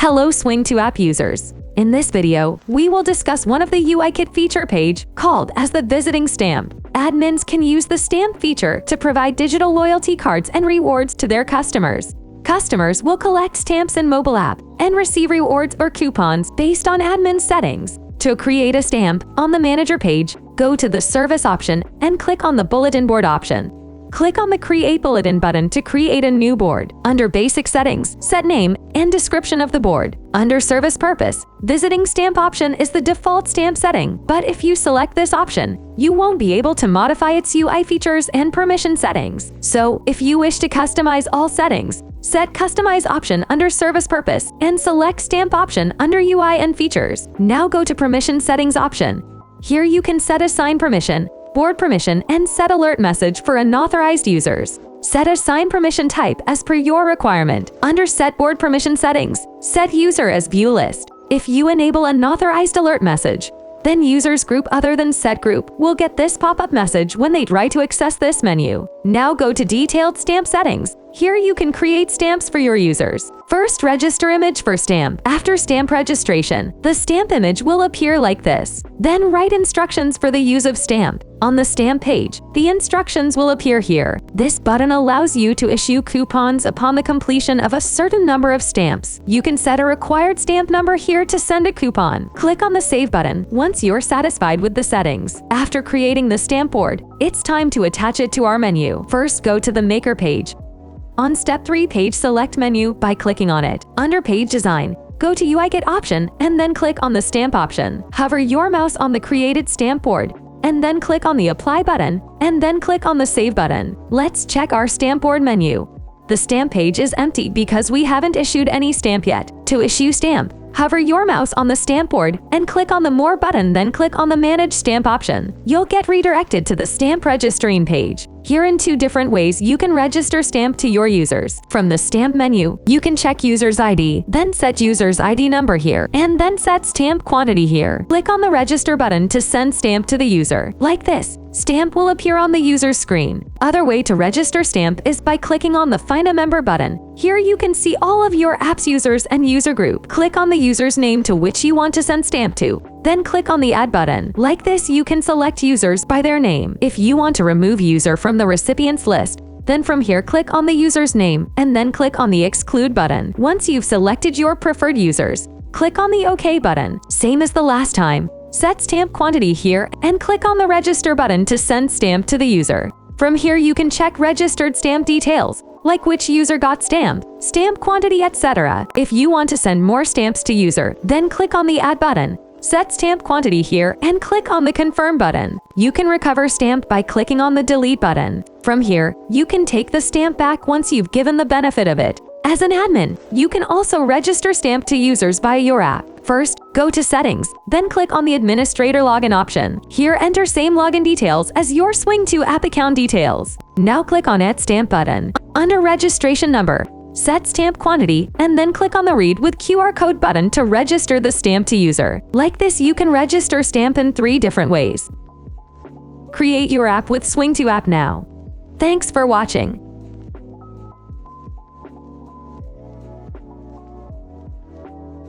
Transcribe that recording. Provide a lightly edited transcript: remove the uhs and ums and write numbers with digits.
Hello Swing2App users! In this video, we will discuss one of the UI KIT feature page called as the visiting stamp. Admins can use the stamp feature to provide digital loyalty cards and rewards to their customers. Customers will collect stamps in mobile app and receive rewards or coupons based on admin settings. To create a stamp, on the manager page, go to the service option and click on the bulletin board option. Click on the Create Bulletin button to create a new board. Under Basic Settings, set name and description of the board. Under Service Purpose, Visiting Stamp option is the default stamp setting, but if you select this option, you won't be able to modify its UI features and permission settings. So, if you wish to customize all settings, set Customize option under Service Purpose and select Stamp option under UI and Features. Now go to Permission Settings option. Here you can set Assign permission, board permission, and set alert message for unauthorized users. Set assign permission type as per your requirement. Under Set Board Permission Settings, set user as view list. If you enable unauthorized alert message, then users group other than set group will get this pop-up message when they try to access this menu. Now go to Detailed Stamp Settings. Here you can create stamps for your users. First, register image for stamp. After stamp registration, the stamp image will appear like this. Then write instructions for the use of stamp. On the stamp page, the instructions will appear here. This button allows you to issue coupons upon the completion of a certain number of stamps. You can set a required stamp number here to send a coupon. Click on the Save button once you're satisfied with the settings. After creating the stamp board, it's time to attach it to our menu. First, go to the Maker page. On Step 3 page, select Menu by clicking on it. Under Page Design, go to UI KIT option and then click on the Stamp option. Hover your mouse on the created stamp board and then click on the Apply button and then click on the Save button. Let's check our stamp board menu. The stamp page is empty because we haven't issued any stamp yet. To issue stamp, hover your mouse on the stamp board and click on the More button, then click on the Manage Stamp option. You'll get redirected to the stamp registering page. Here in 2 different ways you can register stamp to your users. From the stamp menu, you can check user's ID, then set user's ID number here, and then set stamp quantity here. Click on the Register button to send stamp to the user. Like this, stamp will appear on the user's screen. Other way to register stamp is by clicking on the Find a Member button. Here you can see all of your app's users and user group. Click on the user's name to which you want to send stamp to. Then click on the Add button. Like this, you can select users by their name. If you want to remove user from the recipients list, then from here click on the user's name and then click on the Exclude button. Once you've selected your preferred users, click on the OK button. Same as the last time. Set stamp quantity here and click on the Register button to send stamp to the user. From here you can check registered stamp details, like which user got stamp quantity, etc. If you want to send more stamps to user, then click on the Add button. Set stamp quantity here and click on the Confirm button. You can recover stamp by clicking on the Delete button. From here, you can take the stamp back once you've given the benefit of it. As an admin, you can also register stamp to users via your app. First, go to Settings, then click on the Administrator Login option. Here, enter same login details as your Swing2App account details. Now click on Add Stamp button. Under Registration Number, set stamp quantity and then click on the Read with QR code button to register the stamp to user. Like this, you can register stamp in 3 different ways. Create your app with Swing2App now. Thanks for watching.